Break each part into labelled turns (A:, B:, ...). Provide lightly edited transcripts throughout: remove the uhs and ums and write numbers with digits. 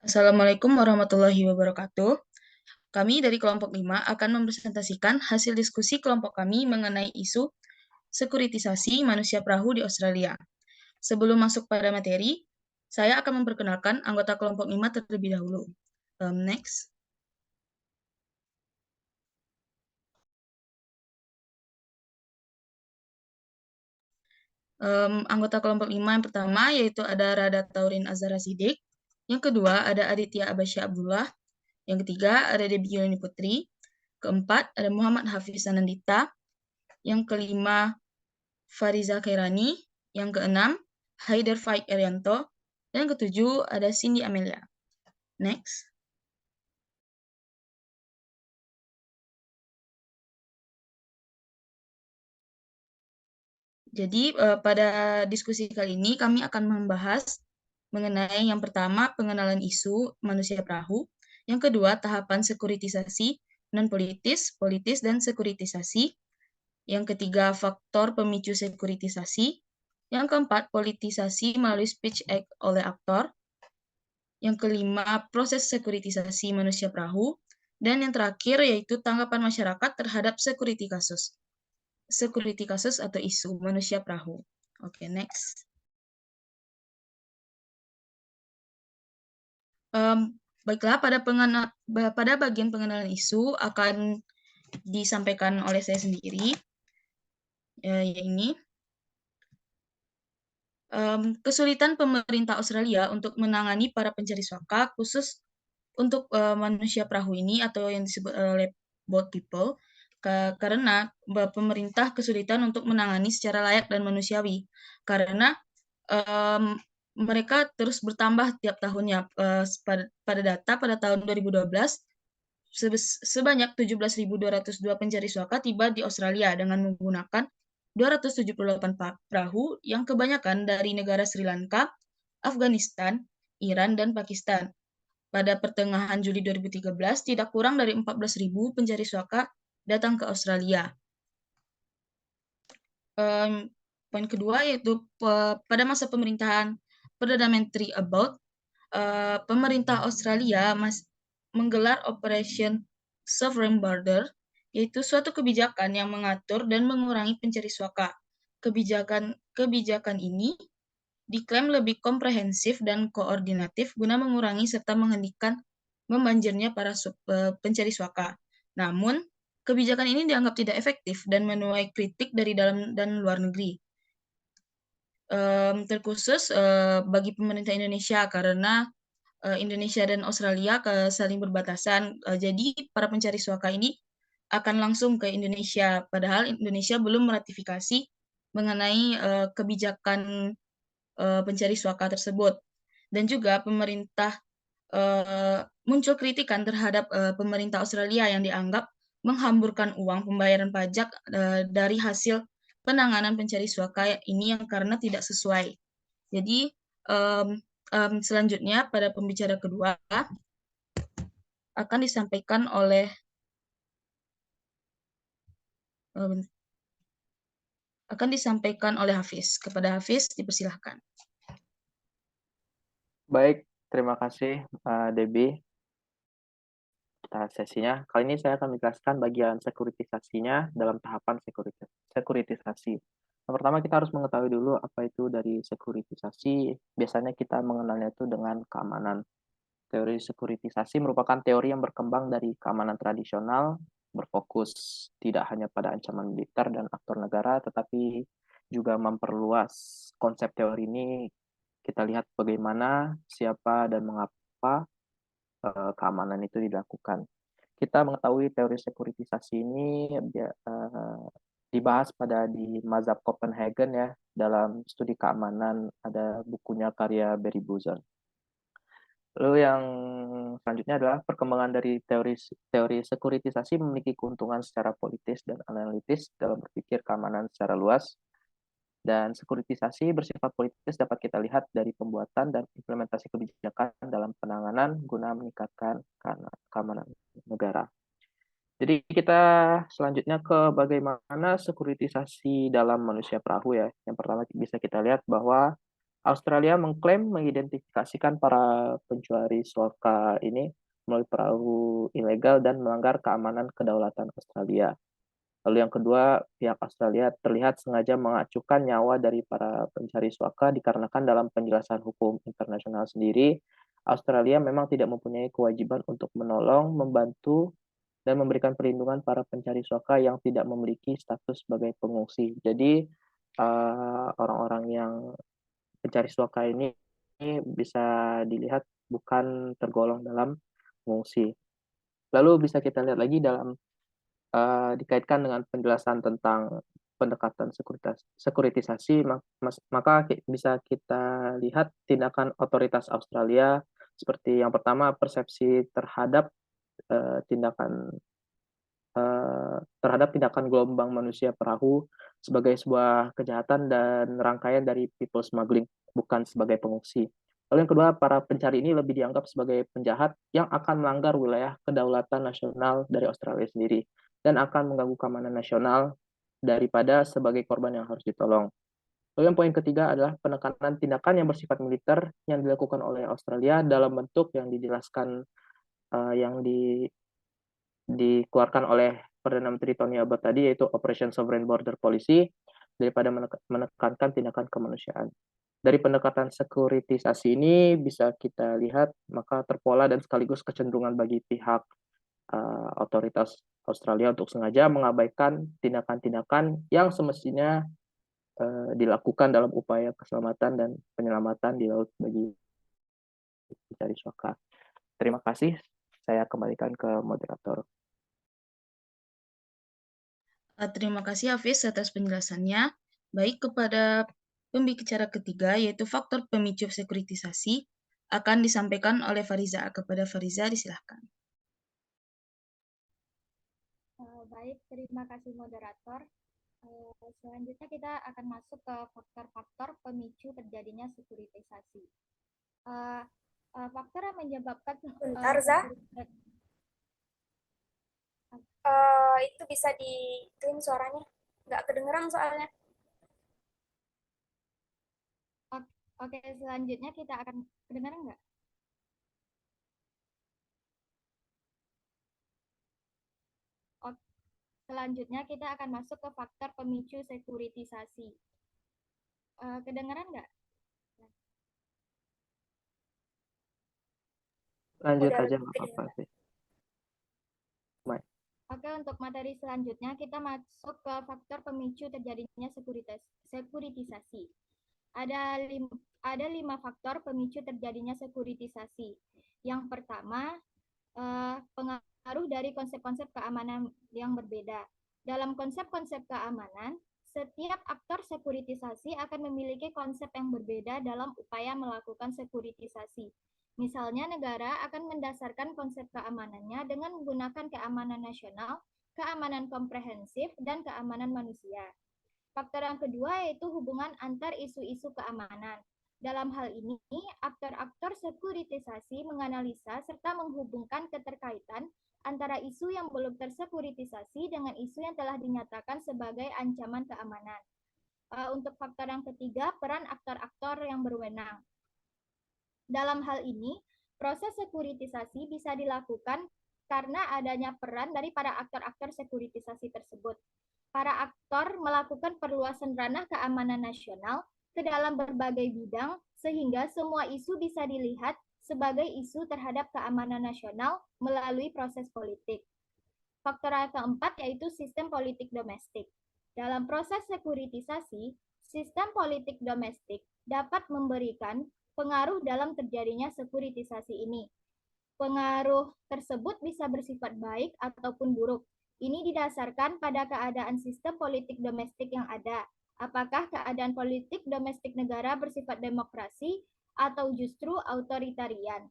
A: Assalamualaikum warahmatullahi wabarakatuh. Kami dari kelompok 5 akan mempresentasikan hasil diskusi kelompok kami mengenai isu sekuritisasi manusia perahu di Australia. Sebelum masuk pada materi, saya akan memperkenalkan anggota kelompok 5 terlebih dahulu. Next. Anggota kelompok 5 yang pertama yaitu ada Rada Taurin Azhara Siddiq. Yang kedua ada Aditya Abasya Abdullah. Yang ketiga ada Debbie Yulini Putri. Keempat ada Muhammad Hafiz Anandita. Yang kelima Fariza Khairani. Yang keenam Haider Faik Erianto. Dan yang ketujuh ada Cindy Amelia. Next. Jadi pada diskusi kali ini kami akan membahas mengenai yang pertama pengenalan isu manusia perahu, yang kedua tahapan sekuritisasi non-politis, politis, dan sekuritisasi, yang ketiga faktor pemicu sekuritisasi, yang keempat politisasi melalui speech act oleh aktor, yang kelima proses sekuritisasi manusia perahu, dan yang terakhir yaitu tanggapan masyarakat terhadap security kasus atau isu manusia perahu. Oke, next. Baiklah, pada bagian pengenalan isu akan disampaikan oleh saya sendiri, yaitu kesulitan pemerintah Australia untuk menangani para pencari suaka, khusus untuk manusia perahu ini atau yang disebut oleh boat people, karena pemerintah kesulitan untuk menangani secara layak dan manusiawi, karena mereka terus bertambah tiap tahunnya. Pada data pada tahun 2012, sebanyak 17.202 pencari suaka tiba di Australia dengan menggunakan 278 perahu yang kebanyakan dari negara Sri Lanka, Afghanistan, Iran, dan Pakistan. Pada pertengahan Juli 2013, tidak kurang dari 14.000 pencari suaka datang ke Australia. Poin kedua yaitu pada masa pemerintahan Perdana Menteri Abbott, pemerintah Australia menggelar Operation Sovereign Border, yaitu suatu kebijakan yang mengatur dan mengurangi pencari suaka. Kebijakan ini diklaim lebih komprehensif dan koordinatif guna mengurangi serta menghentikan membanjirnya para pencari suaka. Namun, kebijakan ini dianggap tidak efektif dan menuai kritik dari dalam dan luar negeri. Terkhusus bagi pemerintah Indonesia, karena Indonesia dan Australia saling berbatasan. Jadi para pencari suaka ini akan langsung ke Indonesia, padahal Indonesia belum meratifikasi mengenai kebijakan pencari suaka tersebut. Dan juga pemerintah muncul kritikan terhadap pemerintah Australia yang dianggap menghamburkan uang pembayaran pajak dari hasil penanganan pencari suaka ini yang karena tidak sesuai. Jadi selanjutnya pada pembicara kedua akan disampaikan oleh Hafiz. Kepada Hafiz dipersilahkan.
B: Baik, terima kasih Debbie atas sesinya. Kali ini saya akan menjelaskan bagian sekuritisasinya dalam tahapan sekuritisasi. Yang pertama kita harus mengetahui dulu apa itu dari sekuritisasi. Biasanya kita mengenalnya itu dengan keamanan. Teori sekuritisasi merupakan teori yang berkembang dari keamanan tradisional, berfokus tidak hanya pada ancaman militer dan aktor negara, tetapi juga memperluas konsep teori ini. Kita lihat bagaimana, siapa, dan mengapa keamanan itu dilakukan. Kita mengetahui teori sekuritisasi ini dibahas di Mazhab Copenhagen ya, dalam studi keamanan, ada bukunya karya Barry Boeson. Lalu yang selanjutnya adalah perkembangan dari teori sekuritisasi memiliki keuntungan secara politis dan analitis dalam berpikir keamanan secara luas. Dan sekuritisasi bersifat politis dapat kita lihat dari pembuatan dan implementasi kebijakan dalam penanganan guna meningkatkan keamanan negara. Jadi kita selanjutnya ke bagaimana sekuritisasi dalam manusia perahu ya. Yang pertama bisa kita lihat bahwa Australia mengklaim mengidentifikasikan para pencuri suaka ini melalui perahu ilegal dan melanggar keamanan kedaulatan Australia. Lalu yang kedua, pihak Australia terlihat sengaja mengacukan nyawa dari para pencari suaka dikarenakan dalam penjelasan hukum internasional sendiri, Australia memang tidak mempunyai kewajiban untuk menolong, membantu, dan memberikan perlindungan para pencari suaka yang tidak memiliki status sebagai pengungsi. Jadi, orang-orang yang pencari suaka ini bisa dilihat bukan tergolong dalam pengungsi. Lalu bisa kita lihat lagi dalam dikaitkan dengan penjelasan tentang pendekatan sekuritisasi, maka bisa kita lihat tindakan otoritas Australia seperti yang pertama persepsi terhadap tindakan terhadap tindakan gelombang manusia perahu sebagai sebuah kejahatan dan rangkaian dari people smuggling, bukan sebagai pengungsi. Lalu yang kedua, para pencari ini lebih dianggap sebagai penjahat yang akan melanggar wilayah kedaulatan nasional dari Australia sendiri dan akan mengganggu keamanan nasional daripada sebagai korban yang harus ditolong. Lalu yang poin ketiga adalah penekanan tindakan yang bersifat militer yang dilakukan oleh Australia dalam bentuk yang dijelaskan yang dikeluarkan oleh Perdana Menteri Tony Abbott tadi, yaitu Operation Sovereign Border Policy, daripada menekankan tindakan kemanusiaan. Dari pendekatan sekuritisasi ini bisa kita lihat maka terpola dan sekaligus kecenderungan bagi pihak otoritas Australia untuk sengaja mengabaikan tindakan-tindakan yang semestinya dilakukan dalam upaya keselamatan dan penyelamatan di laut bagi pencari suaka. Terima kasih. Saya kembalikan ke moderator.
A: Terima kasih Hafiz atas penjelasannya. Baik, kepada pembicara ketiga, yaitu faktor pemicu sekuritisasi, akan disampaikan oleh Fariza. Kepada Fariza, disilahkan.
C: Baik, terima kasih moderator. Selanjutnya kita akan masuk ke faktor-faktor pemicu terjadinya sekuritisasi. Faktor yang menyebabkan
D: Bentar, Zah. Itu bisa di-trim suaranya. Nggak kedengeran soalnya.
C: Oke, selanjutnya kita akan kedengeran nggak? Selanjutnya kita akan masuk ke faktor pemicu sekuritisasi. Kedengeran nggak?
B: Lanjut aja, nggak apa-apa sih.
C: Oke, untuk materi selanjutnya kita masuk ke faktor pemicu terjadinya sekuritisasi. Ada lima faktor pemicu terjadinya sekuritisasi. Yang pertama, pengaruh dari konsep-konsep keamanan yang berbeda. Dalam konsep-konsep keamanan, setiap aktor sekuritisasi akan memiliki konsep yang berbeda dalam upaya melakukan sekuritisasi. Misalnya, negara akan mendasarkan konsep keamanannya dengan menggunakan keamanan nasional, keamanan komprehensif, dan keamanan manusia. Faktor yang kedua yaitu hubungan antar isu-isu keamanan. Dalam hal ini, aktor-aktor sekuritisasi menganalisa serta menghubungkan keterkaitan antara isu yang belum tersekuritisasi dengan isu yang telah dinyatakan sebagai ancaman keamanan. Untuk faktor yang ketiga, peran aktor-aktor yang berwenang. Dalam hal ini, proses sekuritisasi bisa dilakukan karena adanya peran dari para aktor-aktor sekuritisasi tersebut. Para aktor melakukan perluasan ranah keamanan nasional ke dalam berbagai bidang sehingga semua isu bisa dilihat sebagai isu terhadap keamanan nasional melalui proses politik. Faktor yang keempat yaitu sistem politik domestik. Dalam proses sekuritisasi, sistem politik domestik dapat memberikan pengaruh dalam terjadinya sekuritisasi ini. Pengaruh tersebut bisa bersifat baik ataupun buruk. Ini didasarkan pada keadaan sistem politik domestik yang ada. Apakah keadaan politik domestik negara bersifat demokrasi atau justru authoritarian?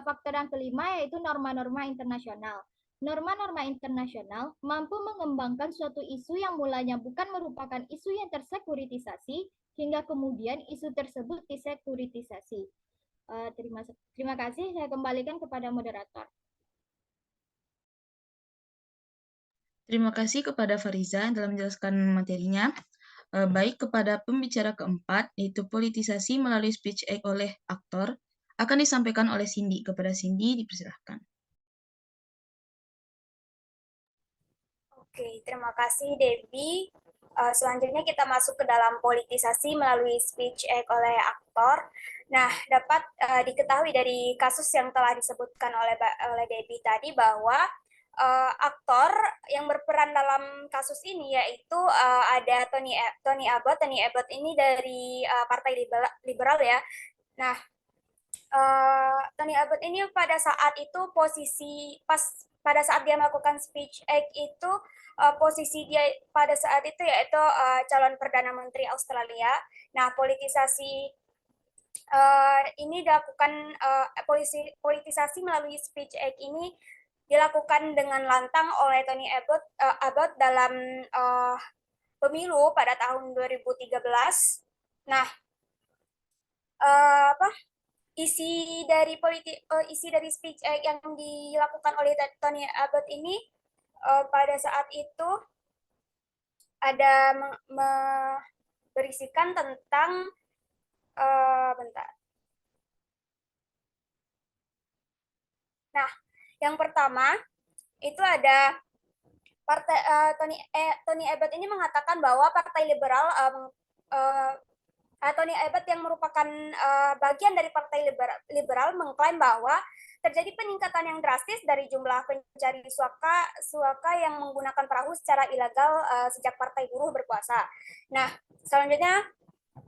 C: Faktor yang kelima yaitu norma-norma internasional. Norma-norma internasional mampu mengembangkan suatu isu yang mulanya bukan merupakan isu yang tersekuritisasi, hingga kemudian isu tersebut disekuritisasi. Terima kasih, saya kembalikan kepada moderator.
A: Terima kasih kepada Fariza dalam menjelaskan materinya. baik kepada pembicara keempat, yaitu politisasi melalui speech act oleh aktor, akan disampaikan oleh Cindy. Kepada Cindy, dipersilahkan.
D: Oke, terima kasih Debbie. Selanjutnya kita masuk ke dalam politisasi melalui speech act oleh aktor. Nah, dapat diketahui dari kasus yang telah disebutkan oleh Debbie tadi bahwa aktor yang berperan dalam kasus ini yaitu ada Tony Abbott. Tony Abbott ini dari Partai Liberal ya. Nah, Tony Abbott ini pada saat itu pada saat dia melakukan speech act itu posisi dia pada saat itu yaitu calon Perdana Menteri Australia. Nah, politisasi ini dilakukan politisasi melalui speech act ini dilakukan dengan lantang oleh Tony Abbott dalam pemilu pada tahun 2013. Nah, isi dari speech act yang dilakukan oleh Tony Abbott ini pada saat itu ada berisikan tentang bentar. Nah, yang pertama itu ada Tony Abbott ini mengatakan bahwa Partai Liberal Tony Abbott yang merupakan bagian dari Partai Liberal mengklaim bahwa terjadi peningkatan yang drastis dari jumlah pencari suaka yang menggunakan perahu secara ilegal sejak Partai Buruh berkuasa. Nah, selanjutnya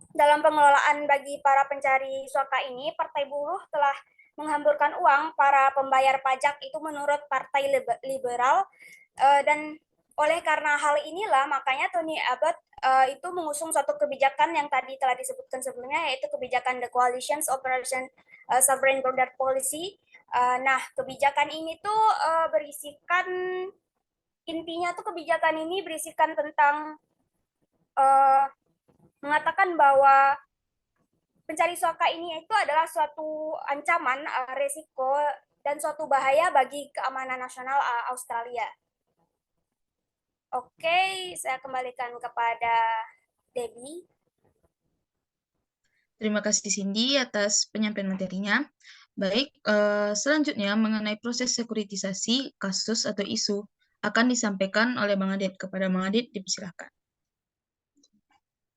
D: dalam pengelolaan bagi para pencari suaka ini, Partai Buruh telah menghamburkan uang para pembayar pajak itu menurut Partai Liberal dan oleh karena hal inilah makanya Tony Abbott itu mengusung suatu kebijakan yang tadi telah disebutkan sebelumnya yaitu kebijakan The Coalition's Operation Sovereign Border Policy. Nah, kebijakan ini tuh berisikan intinya tuh kebijakan ini berisikan tentang mengatakan bahwa pencari suaka ini itu adalah suatu ancaman, resiko, dan suatu bahaya bagi keamanan nasional Australia. Oke, saya kembalikan kepada Debbie.
A: Terima kasih Cindy atas penyampaian materinya. Baik, selanjutnya mengenai proses sekuritisasi kasus atau isu akan disampaikan oleh Bang Adit. Kepada Bang Adit, dipersilakan.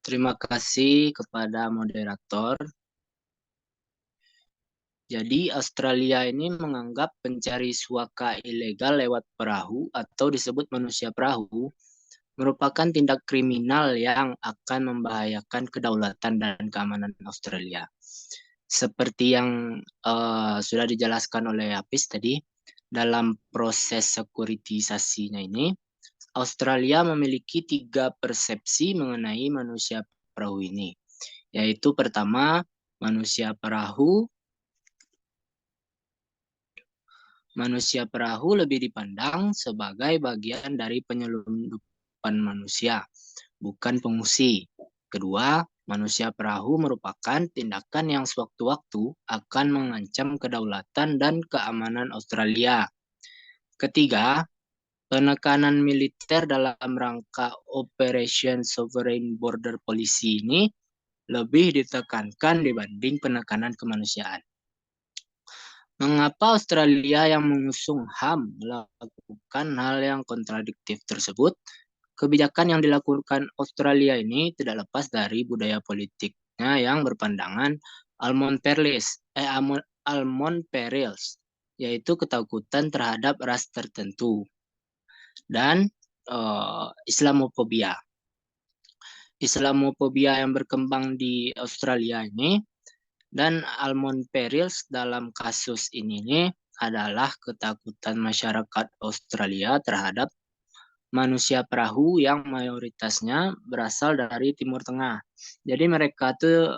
E: Terima kasih kepada moderator. Jadi Australia ini menganggap pencari suaka ilegal lewat perahu atau disebut manusia perahu merupakan tindak kriminal yang akan membahayakan kedaulatan dan keamanan Australia. Seperti yang sudah dijelaskan oleh Hafiz tadi, dalam proses sekuritisasinya ini, Australia memiliki 3 persepsi mengenai manusia perahu ini, yaitu pertama, manusia perahu lebih dipandang sebagai bagian dari penyelundupan manusia, bukan pengungsi. Kedua, manusia perahu merupakan tindakan yang sewaktu-waktu akan mengancam kedaulatan dan keamanan Australia. Ketiga, penekanan militer dalam rangka Operation Sovereign Border Policy ini lebih ditekankan dibanding penekanan kemanusiaan. Mengapa Australia yang mengusung HAM melakukan hal yang kontradiktif tersebut? Kebijakan yang dilakukan Australia ini tidak lepas dari budaya politiknya yang berpandangan Almond Perils, yaitu ketakutan terhadap ras tertentu, dan Islamofobia. Islamofobia yang berkembang di Australia ini dan Almond Perils dalam kasus ini adalah ketakutan masyarakat Australia terhadap manusia perahu yang mayoritasnya berasal dari Timur Tengah. Jadi mereka tuh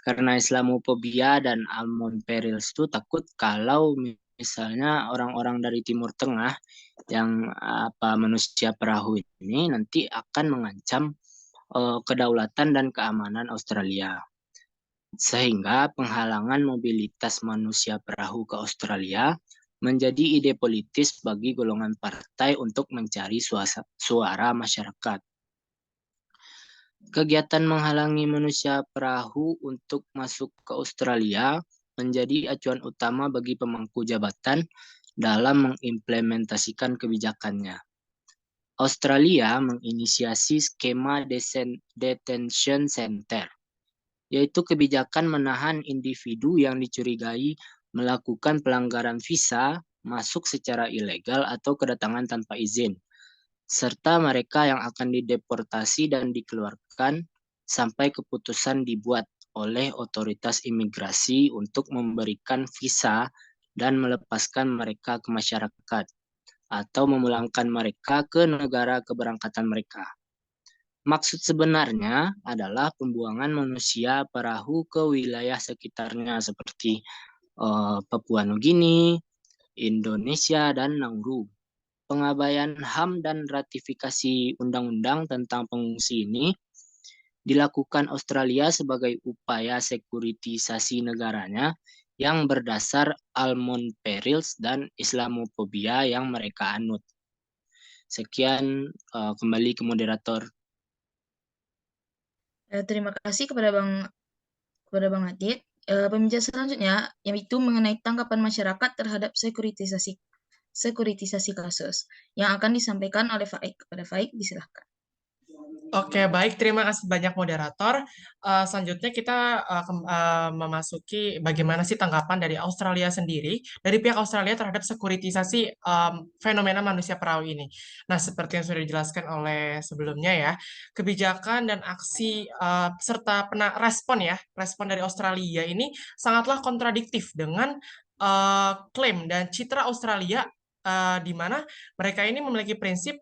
E: karena Islamofobia dan Almond Perils tuh takut kalau misalnya orang-orang dari Timur Tengah yang manusia perahu ini nanti akan mengancam kedaulatan dan keamanan Australia. Sehingga penghalangan mobilitas manusia perahu ke Australia menjadi ide politis bagi golongan partai untuk mencari suara masyarakat. Kegiatan menghalangi manusia perahu untuk masuk ke Australia menjadi acuan utama bagi pemangku jabatan dalam mengimplementasikan kebijakannya. Australia menginisiasi skema detention center, yaitu kebijakan menahan individu yang dicurigai melakukan pelanggaran visa, masuk secara ilegal atau kedatangan tanpa izin, serta mereka yang akan dideportasi dan dikeluarkan sampai keputusan dibuat oleh otoritas imigrasi untuk memberikan visa dan melepaskan mereka ke masyarakat atau memulangkan mereka ke negara keberangkatan mereka. Maksud sebenarnya adalah pembuangan manusia perahu ke wilayah sekitarnya seperti Papua Nugini, Indonesia, dan Nauru. Pengabaian HAM dan ratifikasi undang-undang tentang pengungsi ini dilakukan Australia sebagai upaya sekuritisasi negaranya yang berdasar Almond Perils dan Islamophobia yang mereka anut. Sekian, kembali ke moderator.
A: Terima kasih kepada Bang Adit. Pembicaraan selanjutnya yaitu mengenai tanggapan masyarakat terhadap sekuritisasi kasus yang akan disampaikan oleh Faik. Kepada Faik, disilahkan.
F: Oke, baik. Terima kasih banyak moderator. Selanjutnya kita memasuki bagaimana sih tanggapan dari Australia sendiri, dari pihak Australia terhadap sekuritisasi fenomena manusia perahu ini. Nah, seperti yang sudah dijelaskan oleh sebelumnya ya, kebijakan dan aksi serta respon dari Australia ini sangatlah kontradiktif dengan klaim dan citra Australia di mana mereka ini memiliki prinsip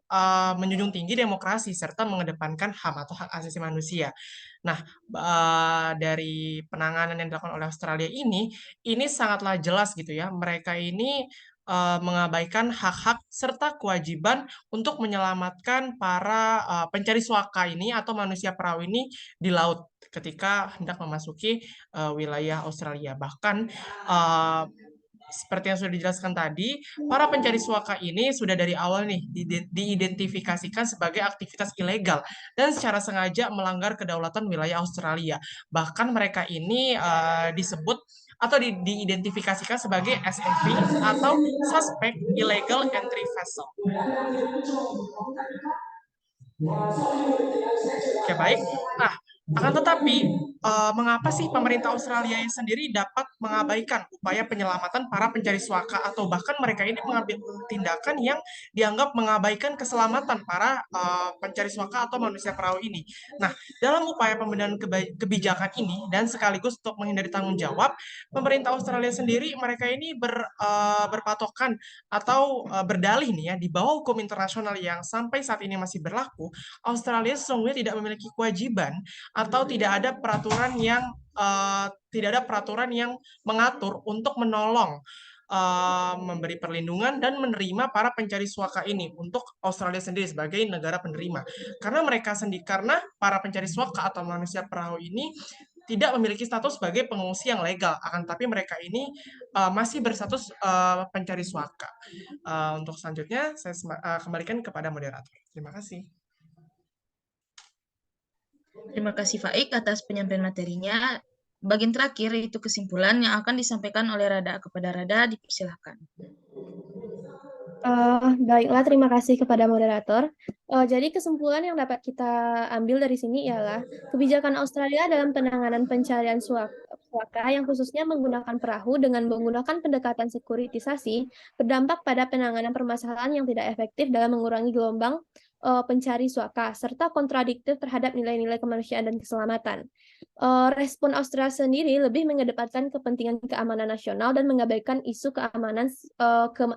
F: menjunjung tinggi demokrasi serta mengedepankan HAM atau hak asasi manusia. Nah, dari penanganan yang dilakukan oleh Australia ini sangatlah jelas gitu ya. Mereka ini mengabaikan hak-hak serta kewajiban untuk menyelamatkan para pencari suaka ini atau manusia perahu ini di laut ketika hendak memasuki wilayah Australia. Bahkan seperti yang sudah dijelaskan tadi, para pencari suaka ini sudah dari awal nih diidentifikasikan sebagai aktivitas ilegal dan secara sengaja melanggar kedaulatan wilayah Australia. Bahkan mereka ini disebut atau diidentifikasikan sebagai SIV atau Suspect Illegal Entry Vessel. Oke, baik. Nah, akan tetapi, mengapa sih pemerintah Australia sendiri dapat mengabaikan upaya penyelamatan para pencari suaka atau bahkan mereka ini mengambil tindakan yang dianggap mengabaikan keselamatan para pencari suaka atau manusia perahu ini. Nah, dalam upaya pembenahan kebijakan ini dan sekaligus untuk menghindari tanggung jawab, pemerintah Australia sendiri mereka ini berpatokan atau berdalih nih ya di bawah hukum internasional yang sampai saat ini masih berlaku. Australia sesungguhnya tidak memiliki kewajiban atau tidak ada peraturan yang mengatur untuk menolong memberi perlindungan dan menerima para pencari suaka ini untuk Australia sendiri sebagai negara penerima. Karena para pencari suaka atau manusia perahu ini tidak memiliki status sebagai pengungsi yang legal, akan tapi mereka ini masih berstatus pencari suaka. Untuk selanjutnya saya kembalikan kepada moderator. Terima kasih.
A: Terima kasih Faik atas penyampaian materinya. Bagian terakhir yaitu kesimpulan yang akan disampaikan oleh Rada. Kepada Rada, dipersilahkan.
G: Baiklah, terima kasih kepada moderator. Jadi kesimpulan yang dapat kita ambil dari sini ialah kebijakan Australia dalam penanganan pencarian suaka yang khususnya menggunakan perahu dengan menggunakan pendekatan sekuritisasi berdampak pada penanganan permasalahan yang tidak efektif dalam mengurangi gelombang pencari suaka serta kontradiktif terhadap nilai-nilai kemanusiaan dan keselamatan. Respon Australia sendiri lebih mengedepankan kepentingan keamanan nasional dan mengabaikan isu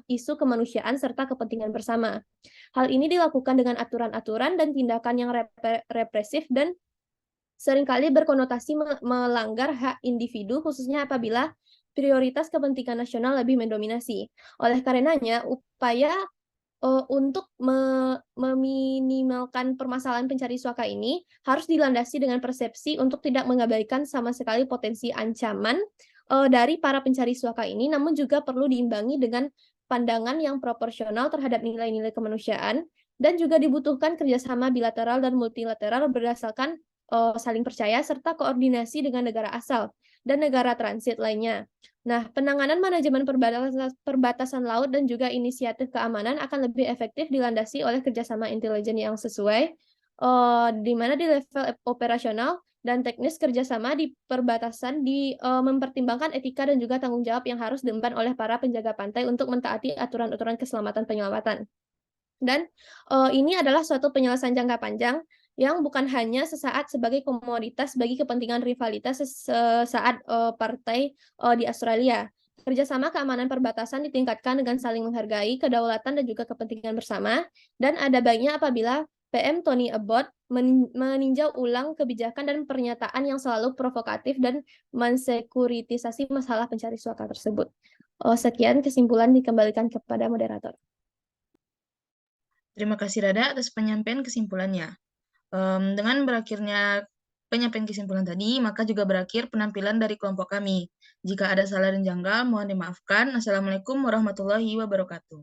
G: isu kemanusiaan serta kepentingan bersama. Hal ini dilakukan dengan aturan-aturan dan tindakan yang represif dan seringkali berkonotasi melanggar hak individu, khususnya apabila prioritas kepentingan nasional lebih mendominasi. Oleh karenanya, upaya untuk meminimalkan permasalahan pencari suaka ini harus dilandasi dengan persepsi untuk tidak mengabaikan sama sekali potensi ancaman dari para pencari suaka ini, namun juga perlu diimbangi dengan pandangan yang proporsional terhadap nilai-nilai kemanusiaan dan juga dibutuhkan kerjasama bilateral dan multilateral berdasarkan saling percaya, serta koordinasi dengan negara asal dan negara transit lainnya. Nah, penanganan manajemen perbatasan laut dan juga inisiatif keamanan akan lebih efektif dilandasi oleh kerjasama intelijen yang sesuai, di mana di level operasional dan teknis kerjasama di perbatasan mempertimbangkan etika dan juga tanggung jawab yang harus diemban oleh para penjaga pantai untuk mentaati aturan-aturan keselamatan penyelamatan. Dan ini adalah suatu penyelesaian jangka panjang yang bukan hanya sesaat sebagai komoditas bagi kepentingan rivalitas saat partai di Australia. Kerjasama keamanan perbatasan ditingkatkan dengan saling menghargai kedaulatan dan juga kepentingan bersama, dan ada baiknya apabila PM Tony Abbott meninjau ulang kebijakan dan pernyataan yang selalu provokatif dan mensekuritisasi masalah pencari suaka tersebut. Sekian kesimpulan dikembalikan kepada moderator.
A: Terima kasih Rada atas penyampaian kesimpulannya. Dengan berakhirnya penyampaian kesimpulan tadi, maka juga berakhir penampilan dari kelompok kami. Jika ada salah dan janggal, mohon dimaafkan. Assalamualaikum warahmatullahi wabarakatuh.